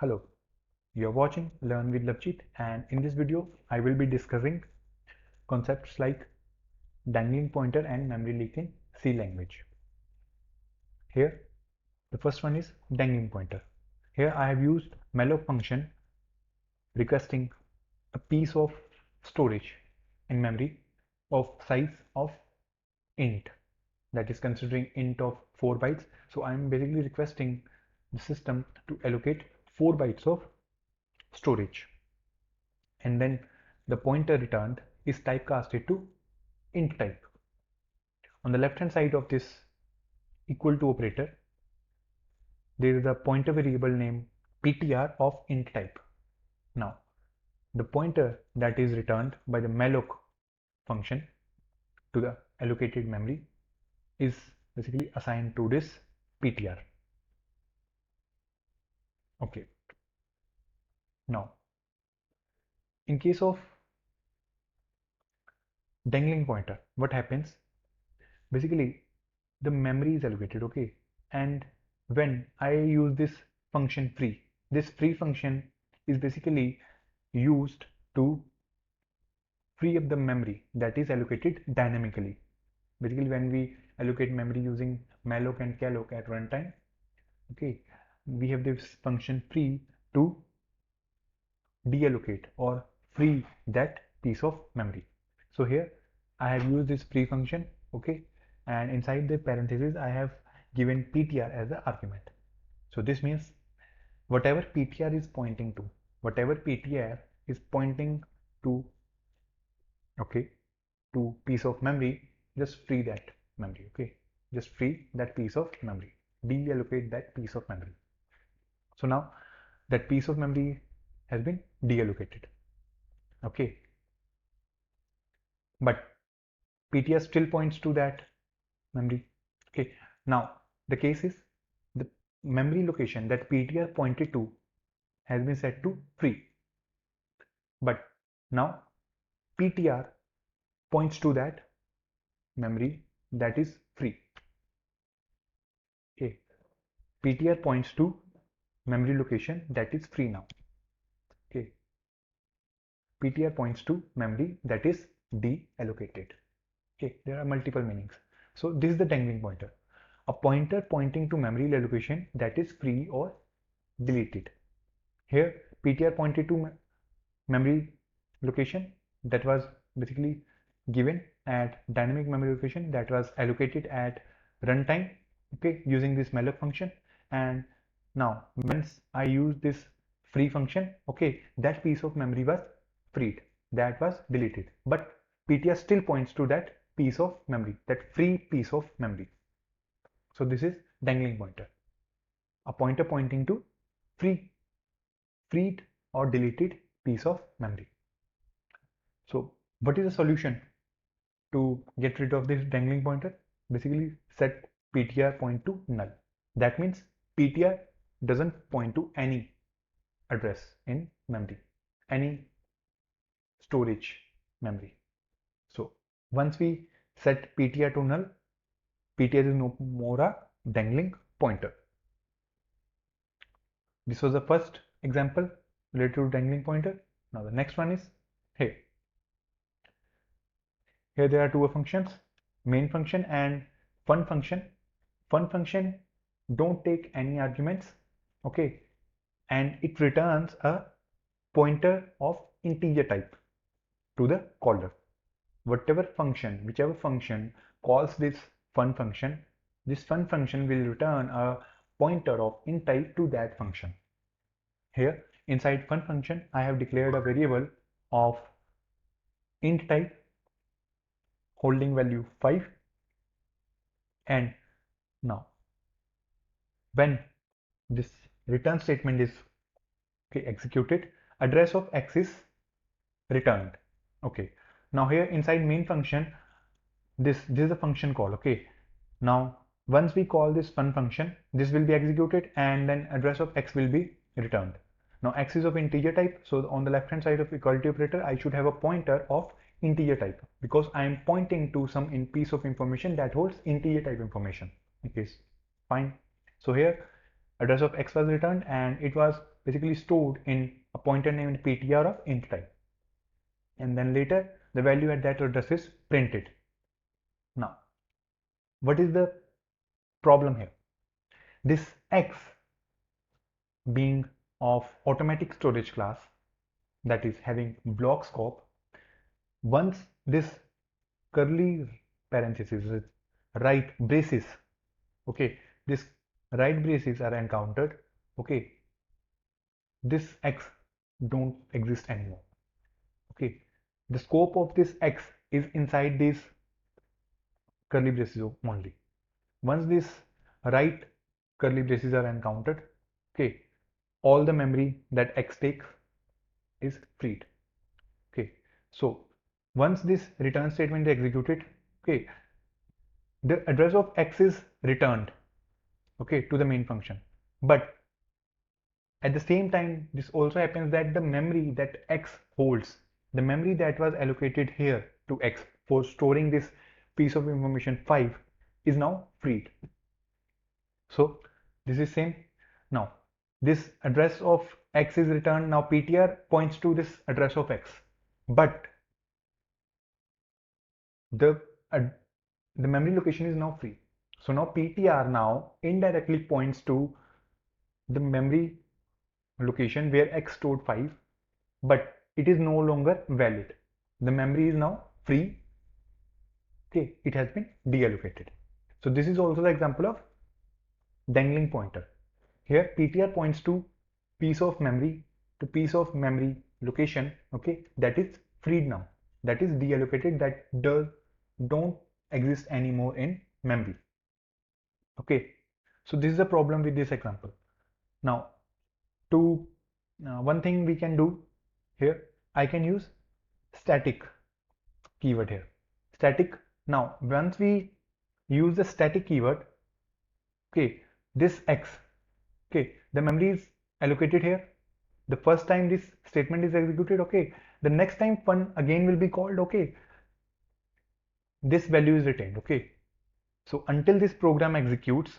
Hello, you're watching Learn with Lovejeet, and in this video I will be discussing concepts like dangling pointer and memory leak in C language. Here the first one is dangling pointer. Here I have used malloc function requesting a piece of storage in memory of size of int, that is considering int of 4 bytes. So I am basically requesting the system to allocate 4 bytes of storage, and then the pointer returned is typecasted to int type. On the left hand side of this equal to operator, there is a pointer variable named ptr of int type. Now the pointer that is returned by the malloc function to the allocated memory is basically assigned to this ptr. Okay, now in case of dangling pointer, what happens? Basically the memory is allocated, okay, and when I use this function free, this free function is basically used to free up the memory that is allocated dynamically. Basically when we allocate memory using malloc and calloc at runtime, okay, we have this function free to deallocate or free that piece of memory. So here I have used this free function, okay, and inside the parentheses I have given ptr as the argument. So this means whatever ptr is pointing to, whatever ptr is pointing to, okay, to piece of memory, just free that memory, okay, just free that piece of memory, deallocate that piece of memory. So now that piece of memory has been deallocated, okay, but ptr still points to that memory. Okay, now the case is the memory location that ptr pointed to has been set to free, but now ptr points to that memory that is free. Okay, ptr points to memory location that is free now. Okay, ptr points to memory that is deallocated. Okay, there are multiple meanings. So this is the dangling pointer, a pointer pointing to memory location that is free or deleted. Here ptr pointed to memory location that was basically given at dynamic memory location that was allocated at runtime, okay, using this malloc function. And now once I use this free function, okay, that piece of memory was freed, that was deleted, but ptr still points to that piece of memory, that free piece of memory. So this is dangling pointer, a pointer pointing to freed or deleted piece of memory. So what is the solution to get rid of this dangling pointer? Basically set ptr point to null. That means ptr doesn't point to any address in memory, any storage memory. So once we set ptr to null, ptr is no more a dangling pointer. This was the first example related to dangling pointer. Now the next one is here. Here there are two functions, main function and fun function. Fun function don't take any arguments, okay, and it returns a pointer of integer type to the caller. Whichever function calls this fun function will return a pointer of int type to that function. Here inside fun function I have declared a variable of int type holding value 5, and now when this return statement is, okay, executed, address of x is returned. Okay, now here inside main function, this is a function call. Okay, now once we call this fun function, this will be executed and then address of x will be returned. Now x is of integer type, so on the left hand side of equality operator I should have a pointer of integer type because I am pointing to some piece of information that holds integer type information. Okay, fine. So here address of x was returned, and it was basically stored in a pointer named ptr of int type, and then later the value at that address is printed. Now, what is the problem here? This x being of automatic storage class, that is having block scope, once this curly parenthesis with right braces, okay, this right braces are encountered, okay, this x don't exist anymore. Okay, the scope of this x is inside these curly braces only. Once these right curly braces are encountered, okay, all the memory that x takes is freed. Okay, so once this return statement is executed, okay, the address of x is returned, okay, to the main function. But at the same time, this also happens that the memory that x holds, the memory that was allocated here to x for storing this piece of information 5 is now freed. So this is same. Now this address of x is returned. Now ptr points to this address of x, but the the memory location is now free. So now ptr now indirectly points to the memory location where x stored 5, but it is no longer valid. The memory is now free. Okay, it has been deallocated. So this is also the example of dangling pointer. Here ptr points to piece of memory location, okay, that is freed now, that is deallocated, that don't exist anymore in memory. Okay, so this is the problem with this example. Now to one thing we can do here, I can use static keyword here. Static. Now once we use the static keyword, okay, this x, okay, the memory is allocated here. The first time this statement is executed, okay, the next time fun again will be called, okay, this value is retained. Okay, so until this program executes,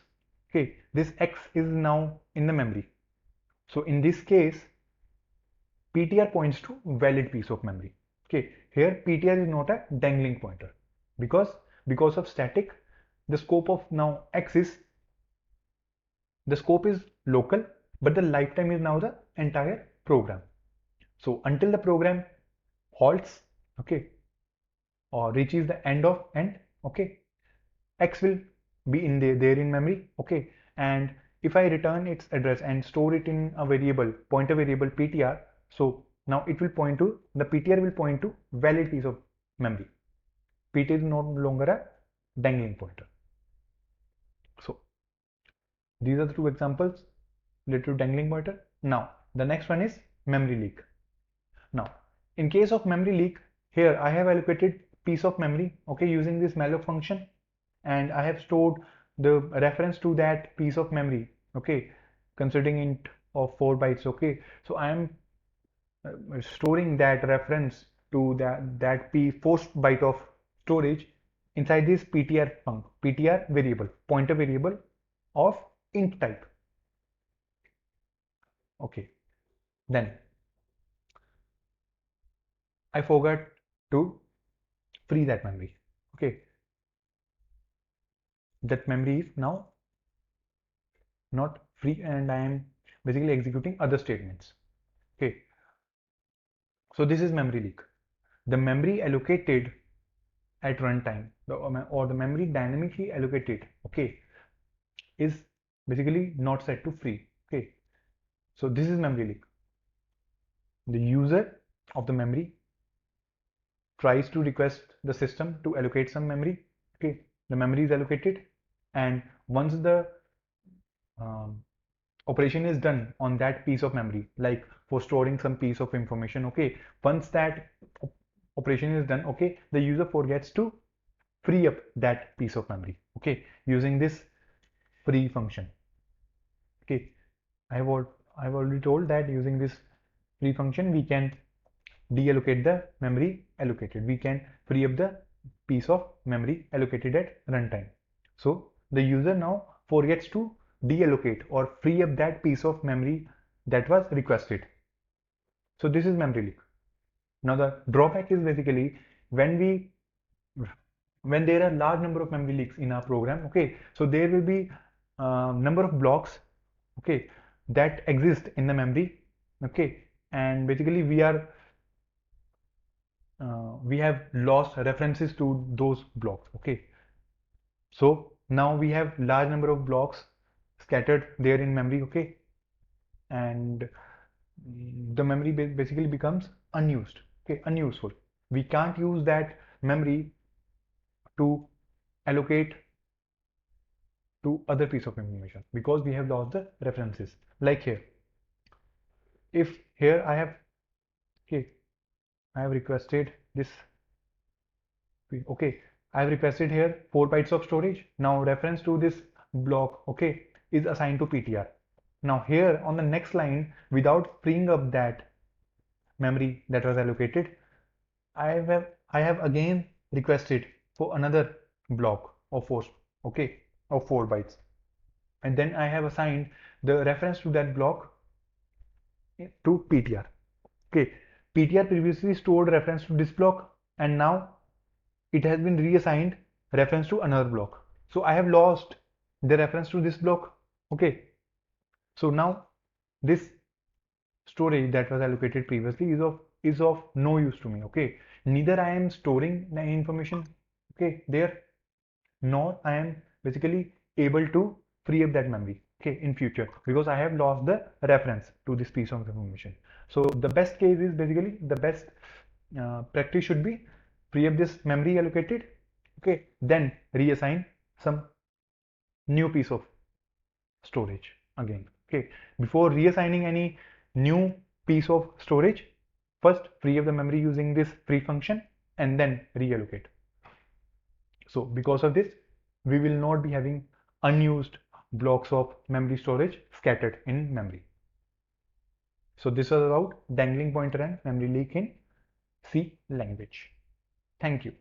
okay, this x is now in the memory. So in this case ptr points to valid piece of memory. Okay, here ptr is not a dangling pointer because of static, the scope of now x is, the scope is local, but the lifetime is now the entire program. So until the program halts, okay, or reaches the end of end, okay, x will be in there in memory, okay, and if I return its address and store it in a variable, pointer variable ptr, so now it will point to, the ptr will point to valid piece of memory. ptr is no longer a dangling pointer. So these are the two examples related to dangling pointer. Now the next one is memory leak. Now in case of memory leak, here I have allocated piece of memory, okay, using this malloc function, and I have stored the reference to that piece of memory, okay, considering int of 4 bytes, okay. So I am storing that reference to that first byte of storage inside this ptr variable, pointer variable of int type. Okay, then I forgot to free that memory. Okay, that memory is now not free, and I am basically executing other statements. Okay, so this is memory leak. The memory allocated at runtime, or the memory dynamically allocated, okay, is basically not set to free. Okay, so this is memory leak. The user of the memory tries to request the system to allocate some memory. Okay, the memory is allocated, and once the operation is done on that piece of memory, like for storing some piece of information, okay, once that operation is done, okay, the user forgets to free up that piece of memory, okay, using this free function. Okay, I've already told that using this free function we can deallocate the memory allocated, we can free up the piece of memory allocated at runtime. So the user now forgets to deallocate or free up that piece of memory that was requested. So this is memory leak. Now the drawback is basically when we when there are large number of memory leaks in our program, okay, so there will be number of blocks, okay, that exist in the memory, okay, and basically we have lost references to those blocks, okay. So now we have large number of blocks scattered there in memory, okay, and the memory basically becomes unused, okay, unuseful. We can't use that memory to allocate to other piece of information because we have lost the references. Like here, if here I have, okay, I have requested this, okay, I have requested here 4 bytes of storage. Now reference to this block, okay, is assigned to PTR. Now here on the next line, without freeing up that memory that was allocated, I have again requested for another block of 4, okay, of 4 bytes, and then I have assigned the reference to that block to PTR. Okay, PTR previously stored reference to this block, and now it has been reassigned reference to another block. So I have lost the reference to this block. Okay, so now this storage that was allocated previously is of no use to me. Okay, neither I am storing any information, okay, there, nor I am basically able to free up that memory, okay, in future, because I have lost the reference to this piece of information. So the best case is basically the best practice should be free up this memory allocated, okay, then reassign some new piece of storage again, okay. Before reassigning any new piece of storage, first free up the memory using this free function and then reallocate. So because of this, we will not be having unused blocks of memory storage scattered in memory. So this was about dangling pointer and memory leak in C language. Thank you.